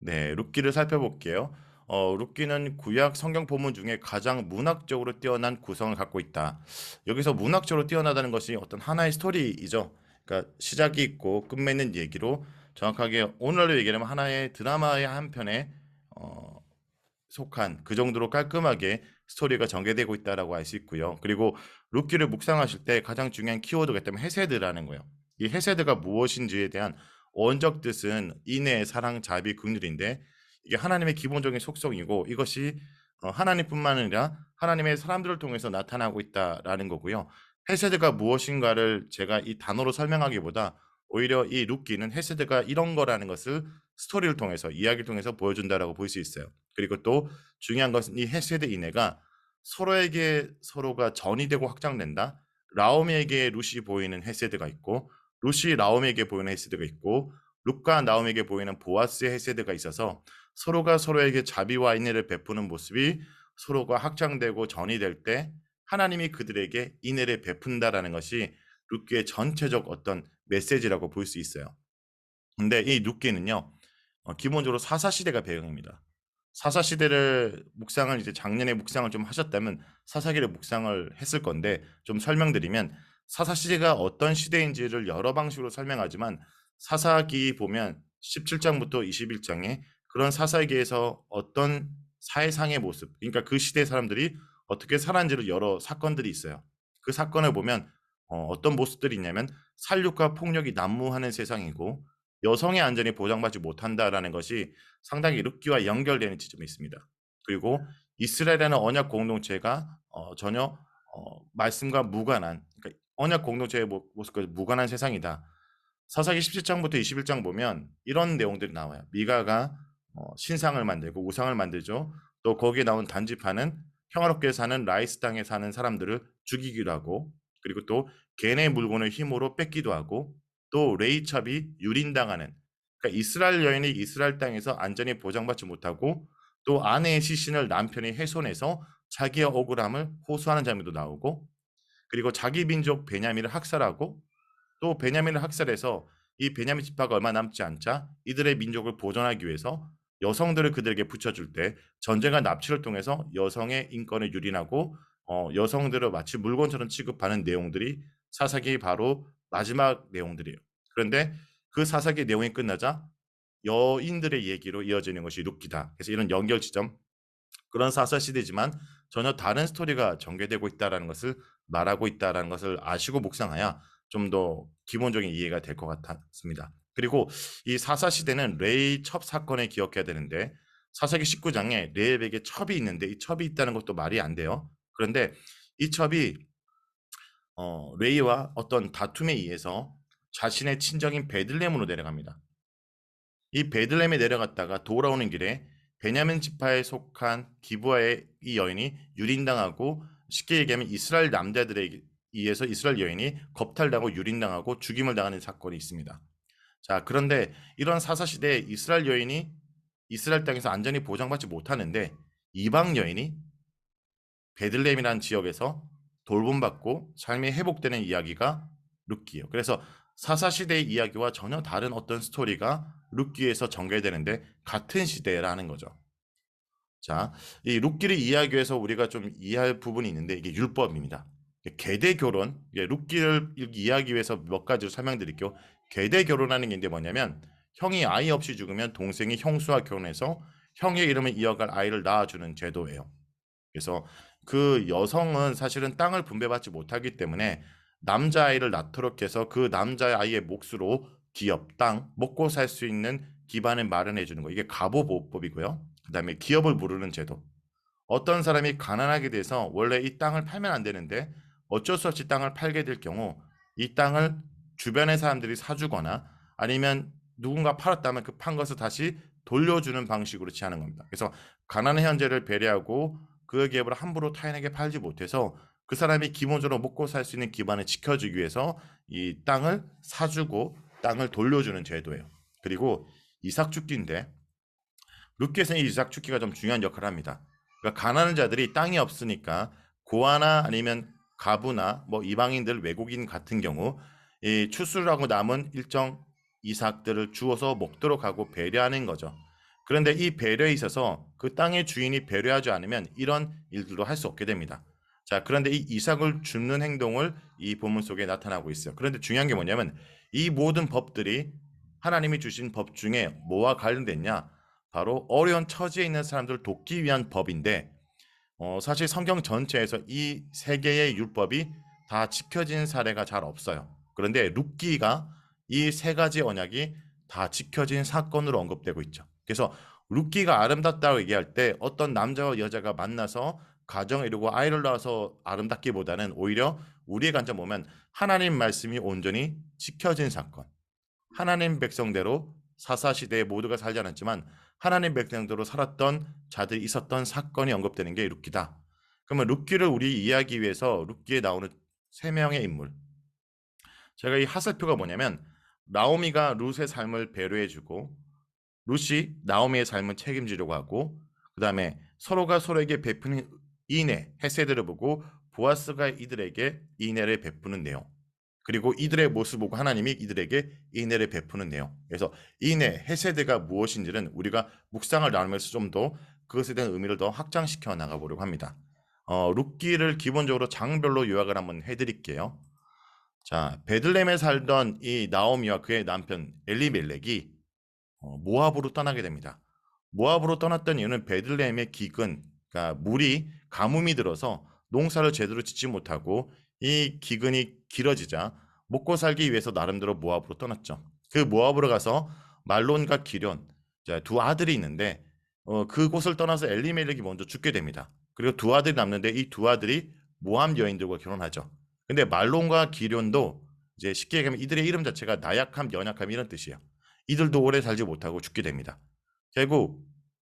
네, 룻기를 살펴볼게요. 룻기는 구약 성경 본문 중에 가장 문학적으로 뛰어난 구성을 갖고 있다. 여기서 문학적으로 뛰어나다는 것이 어떤 하나의 스토리이죠. 그러니까 시작이 있고 끝맺는 얘기로 정확하게 오늘로 얘기하면 하나의 드라마의 한 편에 어, 속한 그 정도로 깔끔하게 스토리가 전개되고 있다라고 알 수 있고요. 그리고 룻기를 묵상하실 때 가장 중요한 키워드가 있다면 헤세드라는 거예요. 이 헤세드가 무엇인지에 대한 원적 뜻은 인애, 사랑, 자비, 긍휼인데 이게 하나님의 기본적인 속성이고 이것이 하나님뿐만 아니라 하나님의 사람들을 통해서 나타나고 있다라는 거고요. 헤세드가 무엇인가를 제가 이 단어로 설명하기보다 오히려 이 룻기는 헤세드가 이런 거라는 것을 스토리를 통해서 이야기를 통해서 보여준다라고 볼 수 있어요. 그리고 또 중요한 것은 이 헤세드 인해가 서로에게 서로가 전이 되고 확장된다. 라움에게 룻이 보이는 헤세드가 있고 룻이 라움에게 보이는 헤세드가 있고 룻과 나움에게 보이는 보아스의 헤세드가 있어서 서로가 서로에게 자비와 인애를 베푸는 모습이 서로가 확장되고 전이 될 때 하나님이 그들에게 인애를 베푼다라는 것이 룻기의 전체적 어떤 메시지라고 볼 수 있어요. 근데 이 룻기는요. 기본적으로 사사시대가 배경입니다. 사사시대를 묵상을 이제 작년에 묵상을 좀 하셨다면 사사기를 묵상을 했을 건데 좀 설명드리면 사사시대가 어떤 시대인지를 여러 방식으로 설명하지만 사사기 보면 17장부터 21장에 그런 사사기에서 어떤 사회상의 모습, 그러니까 그 시대 사람들이 어떻게 살았는지를 여러 사건들이 있어요. 그 사건을 보면 어떤 모습들이 있냐면 살육과 폭력이 난무하는 세상이고 여성의 안전이 보장받지 못한다라는 것이 상당히 룻기와 연결되는 지점이 있습니다. 그리고 이스라엘이라는 언약 공동체가 전혀 말씀과 무관한 그러니까 언약 공동체의 모습과 무관한 세상이다. 사사기 17장부터 21장 보면 이런 내용들이 나와요. 미가가 신상을 만들고 우상을 만들죠. 또 거기에 나온 단지파는 평화롭게 사는 라이스 땅에 사는 사람들을 죽이기도 하고 그리고 또 걔네 물건을 힘으로 뺏기도 하고 또 레이첩이 유린당하는 그러니까 이스라엘 여인이 이스라엘 땅에서 안전히 보장받지 못하고 또 아내의 시신을 남편이 훼손해서 자기의 억울함을 호소하는 장면도 나오고 그리고 자기 민족 베냐민을 학살하고 또 베냐민을 학살해서 이 베냐민 지파가 얼마 남지 않자 이들의 민족을 보존하기 위해서 여성들을 그들에게 붙여줄 때 전쟁과 납치를 통해서 여성의 인권을 유린하고 여성들을 마치 물건처럼 취급하는 내용들이 사사기 바로 마지막 내용들이에요. 그런데 그 사사기 내용이 끝나자 여인들의 얘기로 이어지는 것이 룻기다. 그래서 이런 연결 지점 그런 사사 시대지만 전혀 다른 스토리가 전개되고 있다는 것을 말하고 있다는 것을 아시고 묵상해야 좀 더 기본적인 이해가 될 것 같습니다. 그리고 이 사사 시대는 레이 첩 사건을 기억해야 되는데 사사기 19장에 레앱에게 첩이 있는데 이 첩이 있다는 것도 말이 안 돼요. 그런데 이 첩이 레이와 어떤 다툼에 의해서 자신의 친정인 베들렘으로 내려갑니다. 이 베들렘에 내려갔다가 돌아오는 길에 베냐민 지파에 속한 기브아의 이 여인이 유린당하고 쉽게 얘기하면 이스라엘 남자들에 의해서 이스라엘 여인이 겁탈당하고 유린당하고 죽임을 당하는 사건이 있습니다. 자, 그런데 이런 사사시대에 이스라엘 여인이 이스라엘 땅에서 안전히 보장받지 못하는데 이방 여인이 베들레헴이라는 지역에서 돌봄받고 삶이 회복되는 이야기가 룻기예요. 그래서 사사시대의 이야기와 전혀 다른 어떤 스토리가 룻기에서 전개되는데 같은 시대라는 거죠. 자, 이 룻기를 이해하기 위해서 우리가 좀 이해할 부분이 있는데 이게 율법입니다. 계대 결혼, 룻기를 이해하기 위해서 몇 가지로 설명드릴게요. 계대 결혼하는 게 이제 뭐냐면 형이 아이 없이 죽으면 동생이 형수와 결혼해서 형의 이름을 이어갈 아이를 낳아주는 제도예요. 그래서 그 여성은 사실은 땅을 분배받지 못하기 때문에 남자아이를 낳도록 해서 그 남자아이의 몫으로 기업, 땅, 먹고 살 수 있는 기반을 마련해 주는 거. 이게 가보보호법이고요. 그다음에 기업을 부르는 제도. 어떤 사람이 가난하게 돼서 원래 이 땅을 팔면 안 되는데 어쩔 수 없이 땅을 팔게 될 경우 이 땅을 주변의 사람들이 사주거나 아니면 누군가 팔았다면 그 판 것을 다시 돌려주는 방식으로 취하는 겁니다. 그래서 가난한 현재를 배려하고 그 기업을 함부로 타인에게 팔지 못해서 그 사람이 기본적으로 먹고 살 수 있는 기반을 지켜주기 위해서 이 땅을 사주고 땅을 돌려주는 제도예요. 그리고 이삭축기인데 룻기에서는 이 이삭축기가 좀 중요한 역할을 합니다. 그러니까 가난한 자들이 땅이 없으니까 고아나 아니면 가부나 뭐 이방인들 외국인 같은 경우 이 추수를 하고 남은 일정 이삭들을 주어서 먹도록 하고 배려하는 거죠. 그런데 이 배려에 있어서 그 땅의 주인이 배려하지 않으면 이런 일들도 할 수 없게 됩니다. 자, 그런데 이 이삭을 줍는 행동을 이 본문 속에 나타나고 있어요. 그런데 중요한 게 뭐냐면 이 모든 법들이 하나님이 주신 법 중에 뭐와 관련됐냐? 바로 어려운 처지에 있는 사람들을 돕기 위한 법인데 사실 성경 전체에서 이 세 개의 율법이 다 지켜진 사례가 잘 없어요. 그런데 룻기가 이 세 가지 언약이 다 지켜진 사건으로 언급되고 있죠. 그래서 룻기가 아름답다고 얘기할 때 어떤 남자와 여자가 만나서 가정을 이루고 아이를 낳아서 아름답기보다는 오히려 우리의 관점 보면 하나님 말씀이 온전히 지켜진 사건. 하나님 백성대로 사사시대에 모두가 살지 않았지만 하나님 백성대로 살았던 자들이 있었던 사건이 언급되는 게 룻기다. 그러면 룻기를 우리 이해하기 위해서 룻기에 나오는 세 명의 인물. 제가 이 하슬표가 뭐냐면 나오미가 룻의 삶을 배려해주고 룻이 나오미의 삶을 책임지려고 하고 그 다음에 서로가 서로에게 베푸는 인애, 헤세드를 보고 보아스가 이들에게 인애를 베푸는 내용. 그리고 이들의 모습을 보고 하나님이 이들에게 인애를 베푸는 내용. 그래서 인애, 헤세드가 무엇인지는 우리가 묵상을 나누면서 좀 더 그것에 대한 의미를 더 확장시켜 나가보려고 합니다. 룻기를 기본적으로 장별로 요약을 한번 해드릴게요. 자, 베들레헴에 살던 이 나오미와 그의 남편 엘리멜렉이 모압으로 떠나게 됩니다. 모압으로 떠났던 이유는 베들레헴의 기근, 그러니까 물이 가뭄이 들어서 농사를 제대로 짓지 못하고 이 기근이 길어지자 먹고 살기 위해서 나름대로 모압으로 떠났죠. 그 모압으로 가서 말론과 기럨 두 아들이 있는데 그곳을 떠나서 엘리멜렉이 먼저 죽게 됩니다. 그리고 두 아들이 남는데 이 두 아들이 모압 여인들과 결혼하죠. 근데 말론과 기럨도 이제 쉽게 얘기하면 이들의 이름 자체가 나약함, 연약함 이런 뜻이에요. 이들도 오래 살지 못하고 죽게 됩니다. 결국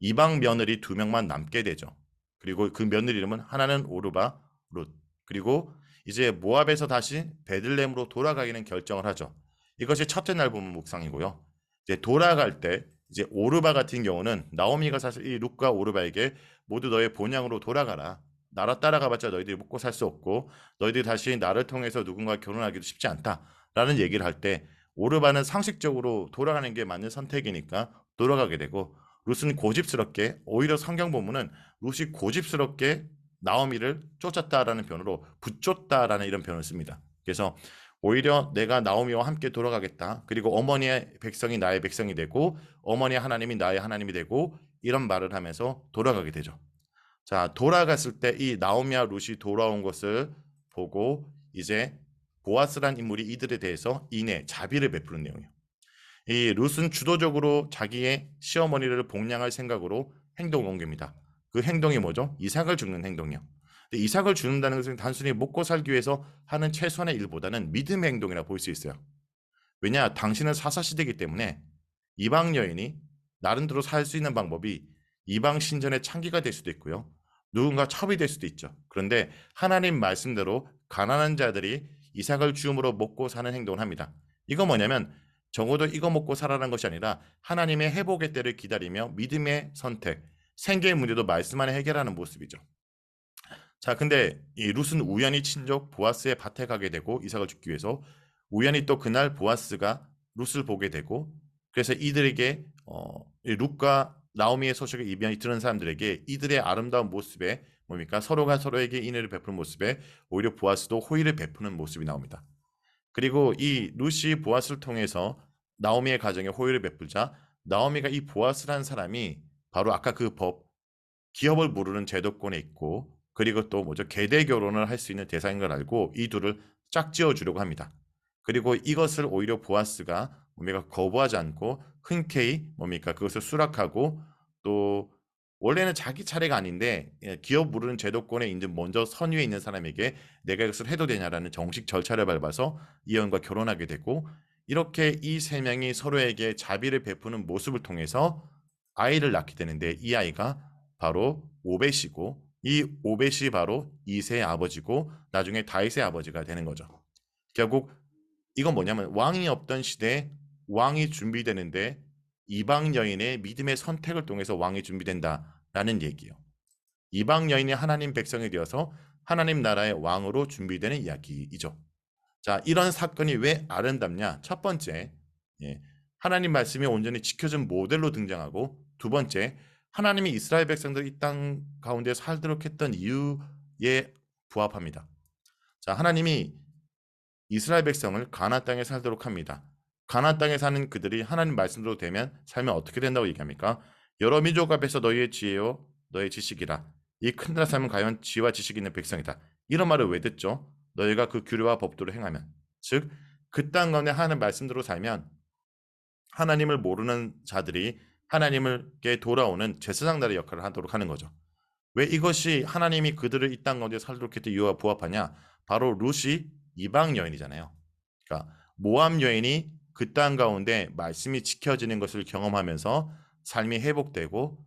이방 며느리 두 명만 남게 되죠. 그리고 그 며느리 이름은 하나는 오르바, 룻. 그리고 이제 모압에서 다시 베들레헴으로 돌아가기는 결정을 하죠. 이것이 첫째 날 보면 묵상이고요. 이제 돌아갈 때 이제 오르바 같은 경우는 나오미가 사실 이 룻과 오르바에게 모두 너의 본향으로 돌아가라. 나라 따라가봤자 너희들이 먹고 살 수 없고 너희들이 다시 나를 통해서 누군가 결혼하기도 쉽지 않다라는 얘기를 할 때 오르바는 상식적으로 돌아가는 게 맞는 선택이니까 돌아가게 되고 룻은 고집스럽게 오히려 성경 본문은 룻이 고집스럽게 나오미를 쫓았다라는 표현으로 붙쫓다라는 이런 표현을 씁니다. 그래서 오히려 내가 나오미와 함께 돌아가겠다. 그리고 어머니의 백성이 나의 백성이 되고 어머니의 하나님이 나의 하나님이 되고 이런 말을 하면서 돌아가게 되죠. 자, 돌아갔을 때 이 나오미와 룻이 돌아온 것을 보고 이제 보아스란 인물이 이들에 대해서 인애, 자비를 베푸는 내용이에요. 이 룻은 주도적으로 자기의 시어머니를 복량할 생각으로 행동을 옮깁니다. 그 행동이 뭐죠? 이삭을 죽는 행동이요. 근데 이삭을 죽는다는 것은 단순히 먹고 살기 위해서 하는 최소한의 일보다는 믿음의 행동이라 볼 수 있어요. 왜냐? 당신은 사사시대이기 때문에 이방 여인이 나름대로 살 수 있는 방법이 이방 신전의 창기가 될 수도 있고요. 누군가 첩이 될 수도 있죠. 그런데 하나님 말씀대로 가난한 자들이 이삭을 주음으로 먹고 사는 행동을 합니다. 이거 뭐냐면 적어도 이거 먹고 살아라는 것이 아니라 하나님의 회복의 때를 기다리며 믿음의 선택, 생계의 문제도 말씀 안에 해결하는 모습이죠. 자, 근데 이 룻은 우연히 친족 보아스의 밭에 가게 되고 이삭을 죽기 위해서 우연히 또 그날 보아스가 룻을 보게 되고 그래서 이들에게 이 룻과 나오미의 소식을 이변이 들은 사람들에게 이들의 아름다운 모습에 뭡니까 서로가 서로에게 인애를 베푸는 모습에 오히려 보아스도 호의를 베푸는 모습이 나옵니다. 그리고 이 룻이 보아스를 통해서 나오미의 가정에 호의를 베풀자 나오미가 이 보아스라는 사람이 바로 아까 그 법 기업을 부르는 제도권에 있고 그리고 또 뭐죠 계대 결혼을 할 수 있는 대상인 걸 알고 이 둘을 짝지어 주려고 합니다. 그리고 이것을 오히려 보아스가 뭡니까 거부하지 않고 흔쾌히 뭡니까 그것을 수락하고 또 원래는 자기 차례가 아닌데 기업 부르는 제도권에 있는 먼저 선위에 있는 사람에게 내가 이것을 해도 되냐라는 정식 절차를 밟아서 이혼과 결혼하게 되고 이렇게 이 세 명이 서로에게 자비를 베푸는 모습을 통해서 아이를 낳게 되는데 이 아이가 바로 오벳이고 이 오벳이 바로 이세의 아버지고 나중에 다윗의 아버지가 되는 거죠. 결국 이건 뭐냐면 왕이 없던 시대에 왕이 준비되는데 이방 여인의 믿음의 선택을 통해서 왕이 준비된다라는 얘기예요. 이방 여인이 하나님 백성이 되어서 하나님 나라의 왕으로 준비되는 이야기이죠. 자, 이런 사건이 왜 아름답냐? 첫 번째, 하나님 말씀이 온전히 지켜진 모델로 등장하고 두 번째, 하나님이 이스라엘 백성들이 이 땅 가운데 살도록 했던 이유에 부합합니다. 자, 하나님이 이스라엘 백성을 가나안 땅에 살도록 합니다. 가나안 땅에 사는 그들이 하나님 말씀대로 되면 살면 어떻게 된다고 얘기합니까? 여러 민족 앞에서 너희의 지혜요 너의 지식이라. 이 큰 나라 삶은 과연 지혜와 지식이 있는 백성이다. 이런 말을 왜 듣죠? 너희가 그 규례와 법도를 행하면, 즉 그 땅 가운데 하나님 말씀대로 살면 하나님을 모르는 자들이 하나님께 돌아오는 제사장 날의 역할을 하도록 하는 거죠. 왜 이것이 하나님이 그들을 이 땅 가운데 살도록 했던 이유와 부합하냐? 바로 룻이 이방 여인이잖아요. 그러니까 모압 여인이 그 땅 가운데 말씀이 지켜지는 것을 경험하면서 삶이 회복되고,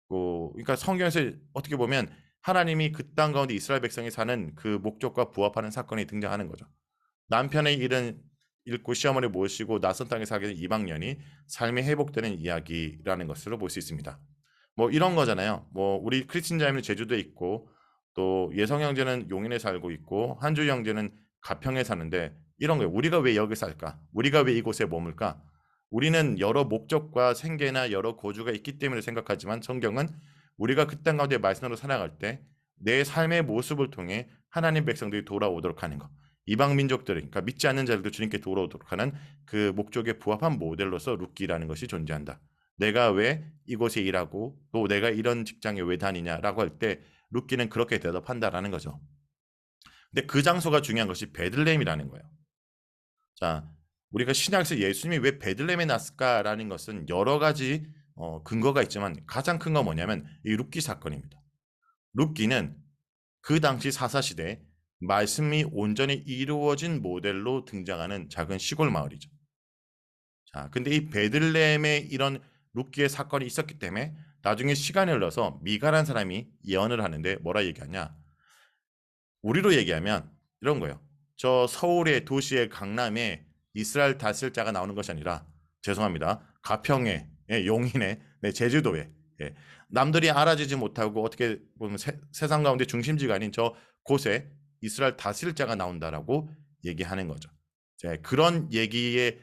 그러니까 성경에서 어떻게 보면 하나님이 그 땅 가운데 이스라엘 백성이 사는 그 목적과 부합하는 사건이 등장하는 거죠. 남편의 일은 잃고 시어머니 모시고 낯선 땅에 살게 된 이방년이 삶이 회복되는 이야기라는 것으로 볼 수 있습니다. 뭐 이런 거잖아요. 뭐 우리 크리스천 자매는 제주도에 있고 또 예성 형제는 용인에 살고 있고 한주 형제는 가평에 사는데 이런 거예요. 우리가 왜 여기 살까? 우리가 왜 이곳에 머물까? 우리는 여러 목적과 생계나 여러 고주가 있기 때문에 생각하지만 성경은 우리가 그 땅 가운데 말씀으로 살아갈 때 내 삶의 모습을 통해 하나님 백성들이 돌아오도록 하는 것. 이방 민족들, 그러니까 믿지 않는 자들도 주님께 돌아오도록 하는 그 목적에 부합한 모델로서 룻기라는 것이 존재한다. 내가 왜 이곳에 일하고 또 내가 이런 직장에 왜 다니냐라고 할 때 룻기는 그렇게 대답한다라는 거죠. 근데 그 장소가 중요한 것이 베들레헴이라는 거예요. 자, 우리가 신약에서 예수님이 왜 베들레헴에 났을까라는 것은 여러 가지 근거가 있지만 가장 큰 건 뭐냐면 이 룻기 사건입니다. 룻기는 그 당시 사사시대에 말씀이 온전히 이루어진 모델로 등장하는 작은 시골 마을이죠. 자, 근데 이 베들레헴에 이런 룻기의 사건이 있었기 때문에 나중에 시간이 흘러서 미가라는 사람이 예언을 하는데 뭐라 얘기하냐? 우리로 얘기하면 이런 거예요. 저 서울의 도시의 강남에 이스라엘 다스릴 자가 나오는 것이 아니라 죄송합니다. 가평에, 예, 용인에, 네, 제주도에, 예, 남들이 알아주지 못하고 어떻게 보면 세상 가운데 중심지가 아닌 저 곳에 이스라엘 다스릴 자가 나온다라고 얘기하는 거죠. 자, 그런 얘기의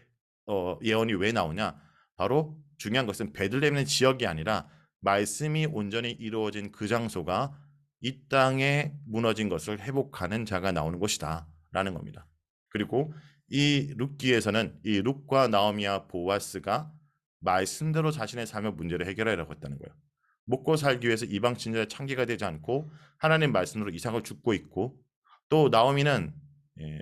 예언이 왜 나오냐? 바로 중요한 것은 베들레헴은 지역이 아니라 말씀이 온전히 이루어진 그 장소가 이 땅에 무너진 것을 회복하는 자가 나오는 곳이다라는 겁니다. 그리고 이 룻기에서는 이 룻과 나오미와 보아스가 말씀대로 자신의 삶의 문제를 해결하려고 했다는 거예요. 먹고 살기 위해서 이방 친자의 창기가 되지 않고 하나님 말씀으로 이삭을 죽고 있고, 또 나오미는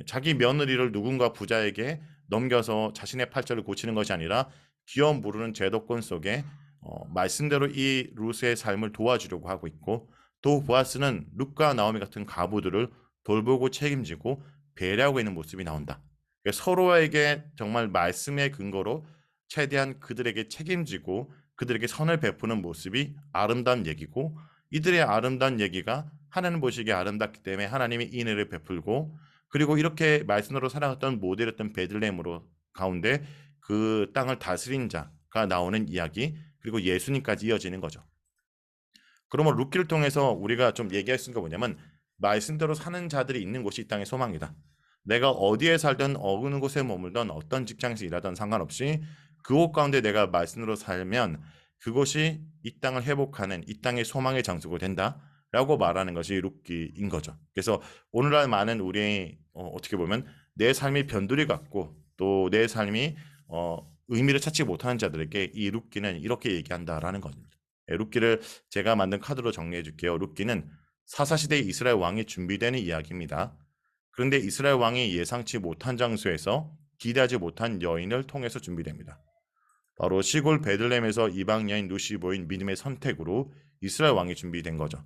자기 며느리를 누군가 부자에게 넘겨서 자신의 팔자를 고치는 것이 아니라 기업 모르는 제도권 속에 말씀대로 이 룻의 삶을 도와주려고 하고 있고, 또 보아스는 룻과 나오미 같은 가부들을 돌보고 책임지고 배려하고 있는 모습이 나온다. 그러니까 서로에게 정말 말씀의 근거로 최대한 그들에게 책임지고 그들에게 선을 베푸는 모습이 아름다운 얘기고, 이들의 아름다운 얘기가 하나님 보시기에 아름답기 때문에 하나님이 인애를 베풀고, 그리고 이렇게 말씀으로 살아갔던 모델이었던 베들레헴으로 가운데 그 땅을 다스린 자가 나오는 이야기, 그리고 예수님까지 이어지는 거죠. 그러면 룻기를 통해서 우리가 좀 얘기할 수 있는 게 뭐냐면 말씀대로 사는 자들이 있는 곳이 이 땅의 소망이다. 내가 어디에 살든 어느 곳에 머물던 어떤 직장에서 일하든 상관없이 그곳 가운데 내가 말씀으로 살면 그곳이 이 땅을 회복하는 이 땅의 소망의 장소가 된다라고 말하는 것이 룻기인 거죠. 그래서 오늘날 많은 우리 어떻게 보면 내 삶이 변두리 같고 또 내 삶이 의미를 찾지 못하는 자들에게 이 룻기는 이렇게 얘기한다라는 겁니다. 룻기를 제가 만든 카드로 정리해 줄게요. 룻기는 사사시대의 이스라엘 왕이 준비되는 이야기입니다. 그런데 이스라엘 왕이 예상치 못한 장소에서 기대하지 못한 여인을 통해서 준비됩니다. 바로 시골 베들레헴에서 이방 여인 룻이 보인 믿음의 선택으로 이스라엘 왕이 준비된 거죠.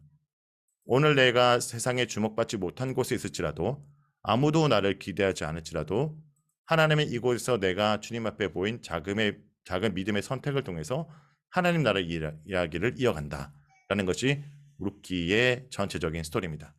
오늘 내가 세상에 주목받지 못한 곳에 있을지라도, 아무도 나를 기대하지 않을지라도 하나님의 이곳에서 내가 주님 앞에 보인 작은 믿음의 선택을 통해서 하나님 나라의 이야기를 이어간다라는 것이 룻기의 전체적인 스토리입니다.